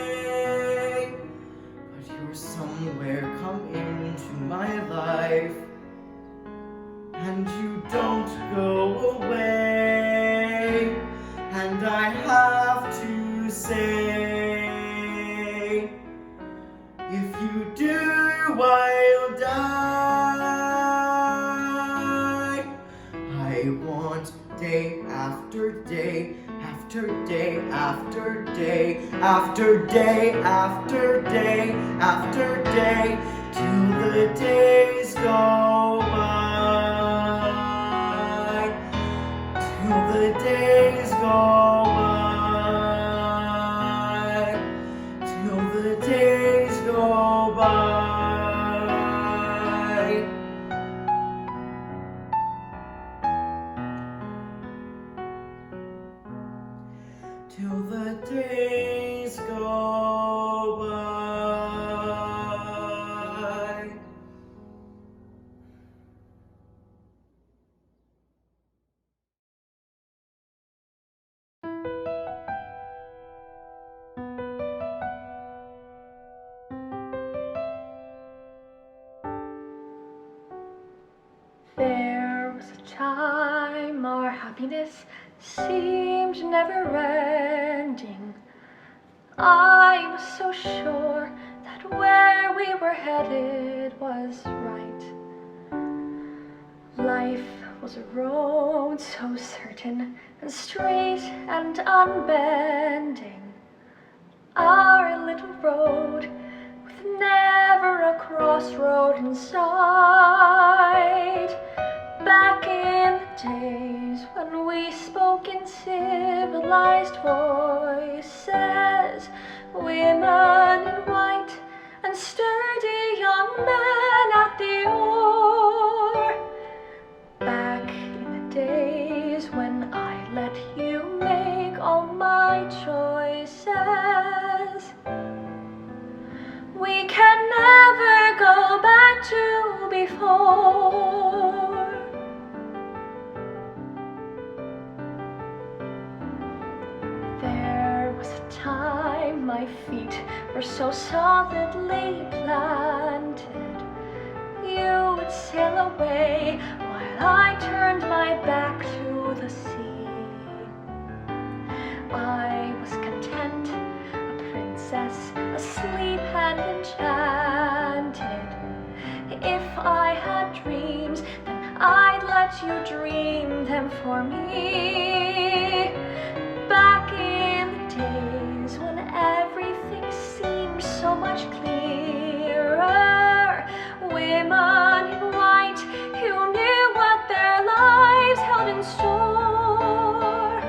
but you're somewhere come into my life, and you don't go away, and I have to say, if you do, I'll die. I want day after day, after day, after day, after day, after day, after day, till the days go by, till the days go by, till the days go by. Till the days go by. There was a time our happiness seemed never ending. I was so sure that where we were headed was right. Life was a road so certain and straight and unbending. Our little road with never a crossroad in sight. Back in the days when we spoke in civilized voices, women in white and sturdy young men at the oar. Back in the days when I let you make all my choices. We can never go back to before. There was a time my feet were so solidly planted. You would sail away while I turned my back to the sea. I was content, a princess, asleep and enchanted. If I had dreams, then I'd let you dream them for me. Back in the days when everything seemed so much clearer, women in white who knew what their lives held in store.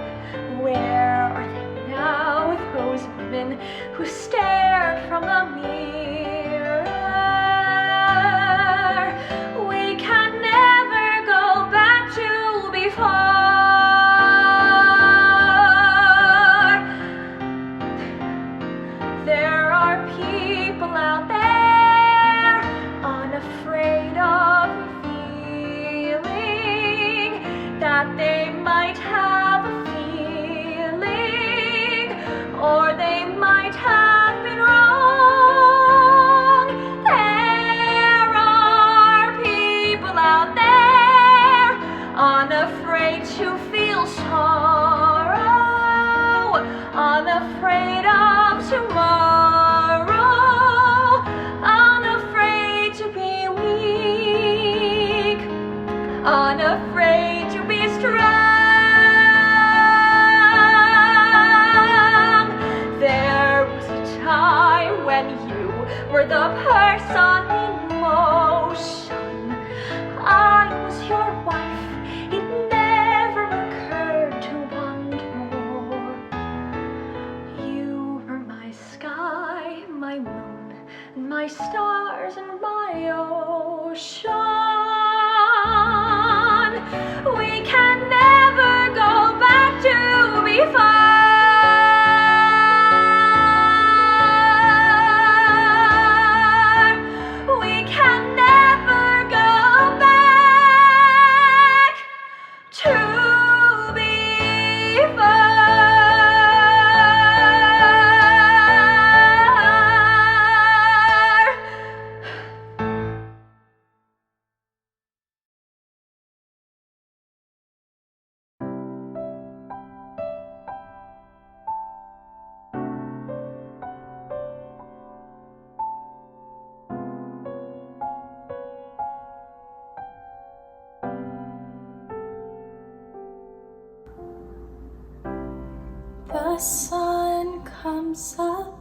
Where are they now, those women who stared from the mirror? We can never go back to before. There are people out there unafraid of revealing that they might have a feeling, or they might have been wrong. There are people out there unafraid to feel sorrow, unafraid of tomorrow, unafraid to be weak, unafraid to be strong. were the person in motion. I was your wife, it never occurred to want more. You were my sky, my moon, and my stars and my ocean. We can never go back to before. We can never go back to The sun comes up,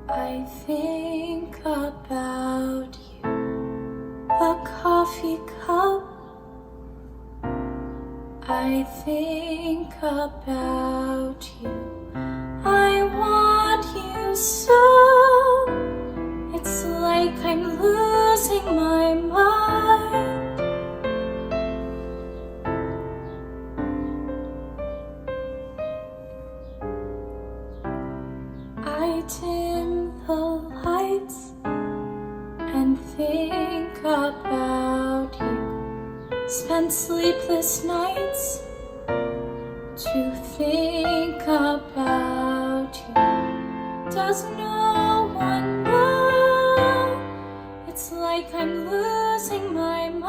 I think about you. The coffee cup, I think about you. I want you so, it's like I'm losing my mind. I dim the lights and think about you. Spend sleepless nights to think about you. Does no one know? It's like I'm losing my mind.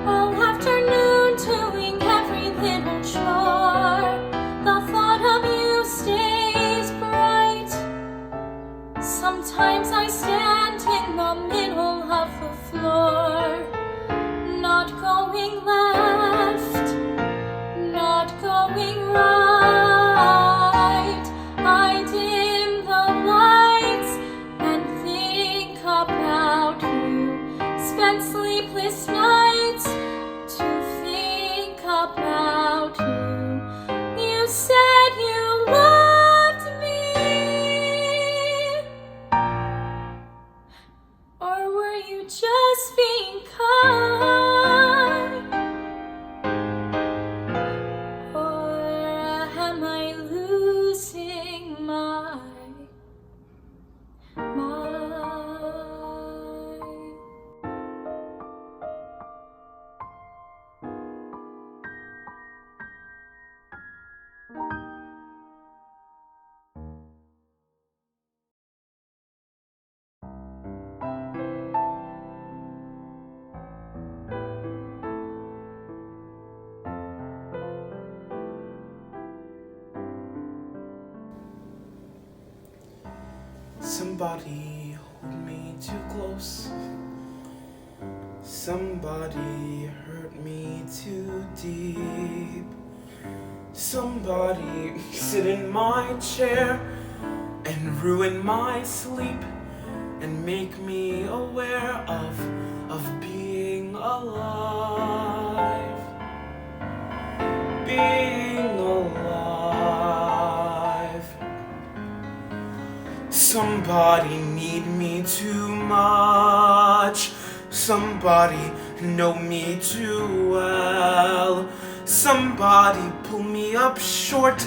All afternoon doing every little chore. The thought of you stays bright. Sometimes I stand in the middle of the floor, not going left, not going right. I dim the lights and think about you. Spend sleepless nights to think about you. You said you loved me, or were you just being kind? Or am I losing my mind? Somebody hold me too close. Somebody hurt me too deep. Somebody sit in my chair and ruin my sleep and make me aware of being alive. Being alive. Somebody need me too much. Somebody know me too well. Somebody pull me up short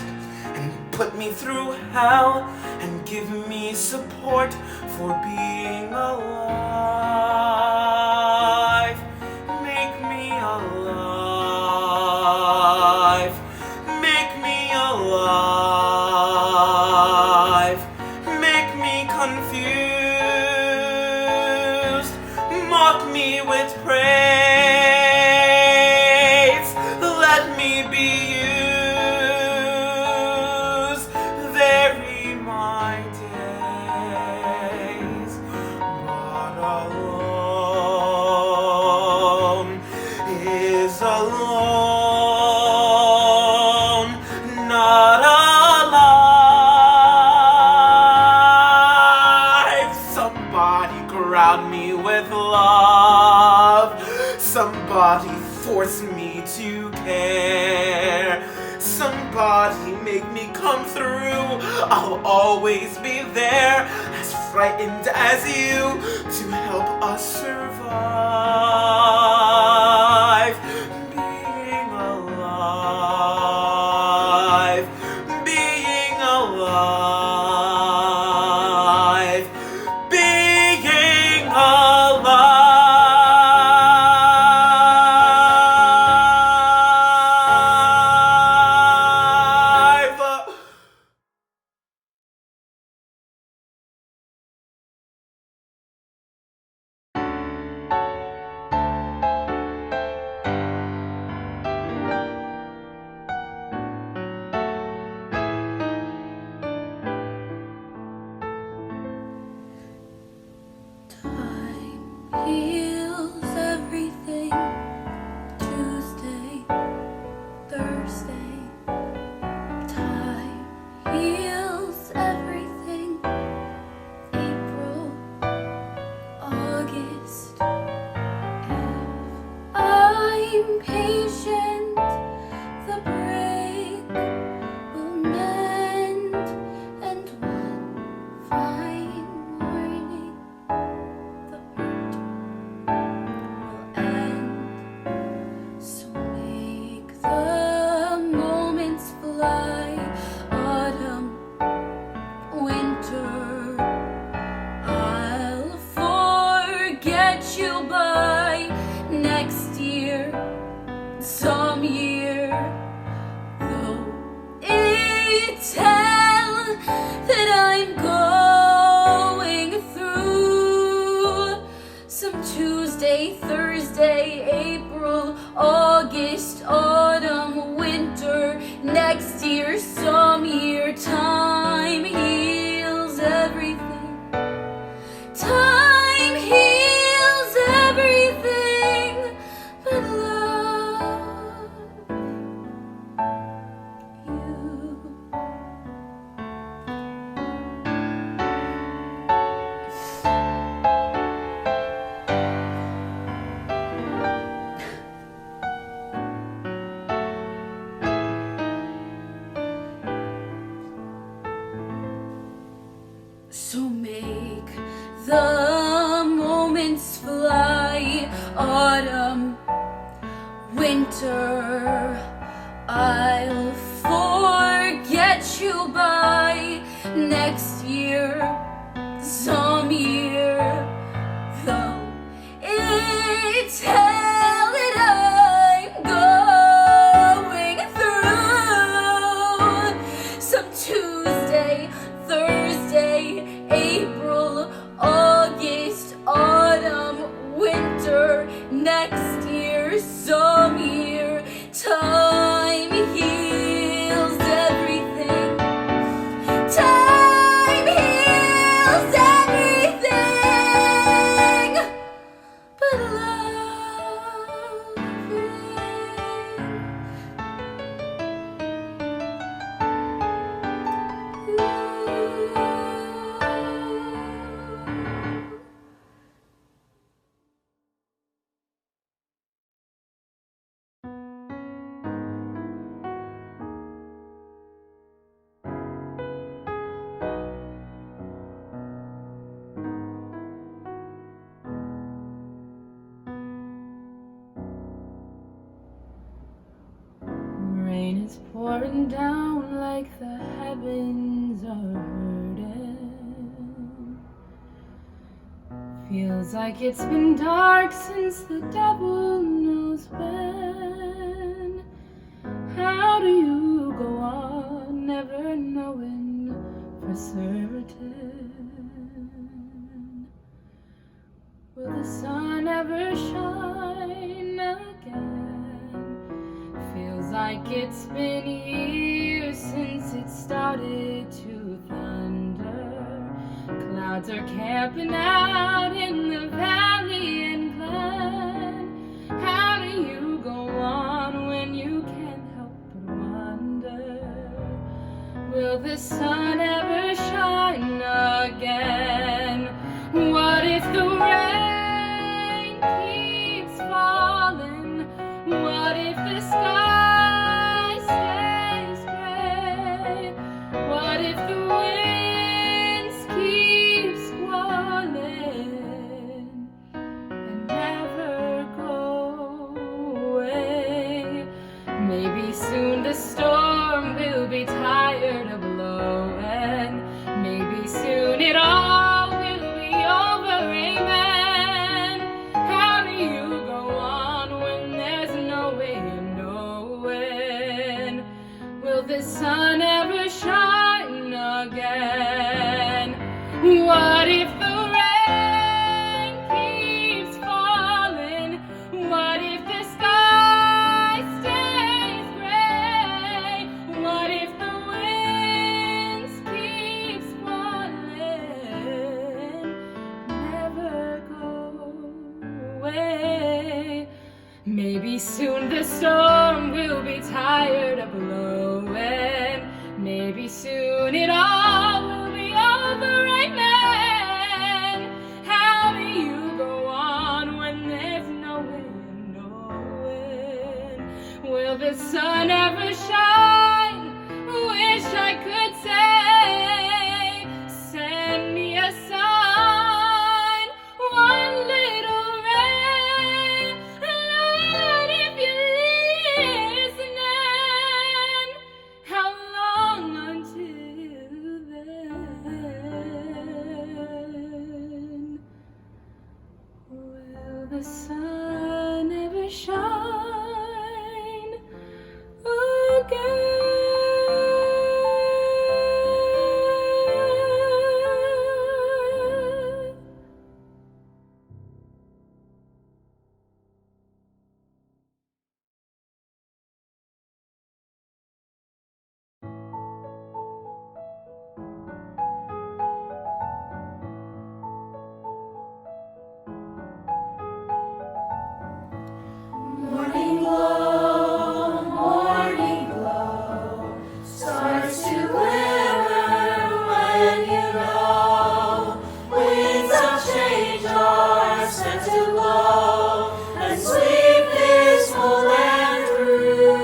and put me through hell and give me support for being alive. Make me alive. Make me alive. Make me confused. Mock me with praise. Let me be used. Vary my days. But alone is alone. Not crown me with love. Somebody force me to care. Somebody make me come through. I'll always be there, as frightened as you, to help us survive. Being alive. Being alive. Being alive. Heals everything. Tuesday, Thursday. Time heals everything. April, August. If I'm patient, the break will mend, and one fine morning the hurt will end. So make the moments fly. Autumn, winter, I'll forget you by next year, some year. Though it tell that I'm going through some Tuesday, Thursday, April, August, autumn, winter, next year, some year. Time heals everything. Time heals everything but love. So make the moments fly. Autumn, winter, I'll forget you by next year, some year. Though it tell that I'm going through some Tuesday, Thursday, April, August, autumn, winter, next year, some year. Time heals everything. Time heals everything but rain is pouring down like the heavens are hurting. Feels like it's been dark since the devil knows when. How do you go on never knowing for certain? Will the sun ever shine again? Feels like it's been years since it started to thunder. Clouds are camping out in the valley and glen. How do you go on when you can't help but wonder? Will the sun ever shine again? What if the rain keeps falling? What if the sky stays gray? What if the winds keep squalling and never go away? Maybe soon the storm will be tired of blowing. Maybe soon it all will be over, amen. How do you go on when there's no way of knowing? Will the sun ever shine again? What if the rain keeps falling? What if the sky stays gray? What if the winds keep squalling, never go away? Maybe soon the storm will be tired of blowing. Maybe soon it all will be over, amen. How do you go on when there's no way of knowing? Will the sun ever shine? Wish I could say, send me a sign, one little ray. Lord, if you're listening, how long until then? Will the sun ever shine again? Morning glow starts to glimmer when you know winds of change are set to blow and sweep this whole land through.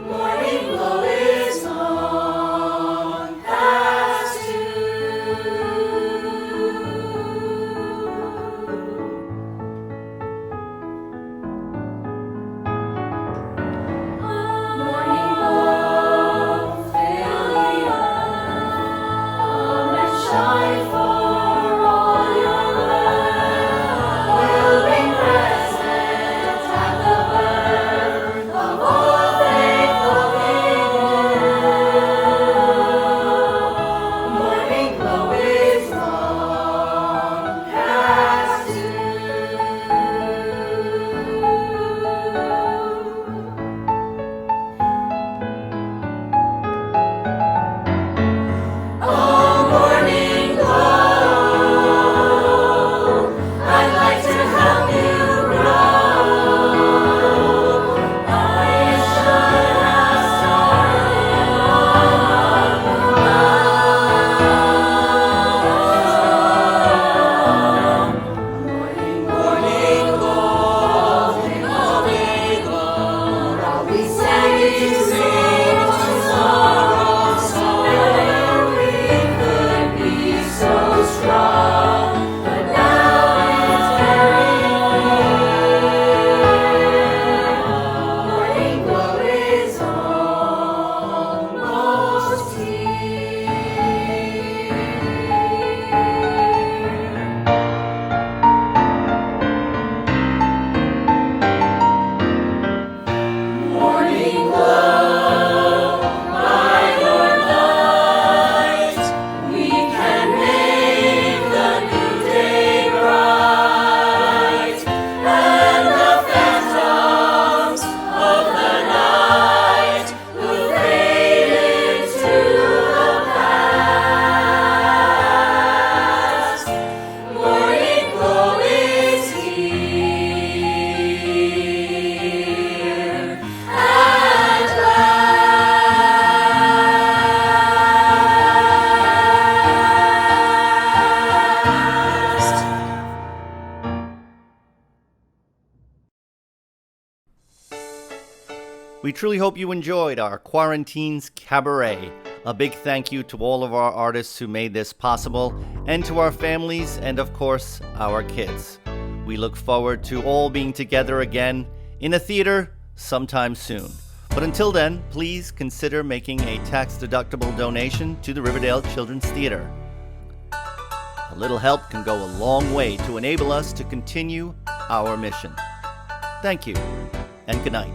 Morning glow is long past Morning glow, fill the earth, come and shine for all your worth. We truly hope you enjoyed our Quaren-tune's Cabaret. A big thank you to all of our artists who made this possible, and to our families, and of course, our kids. We look forward to all being together again in a theater sometime soon. But until then, please consider making a tax-deductible donation to the Riverdale Children's Theater. A little help can go a long way to enable us to continue our mission. Thank you, and good night.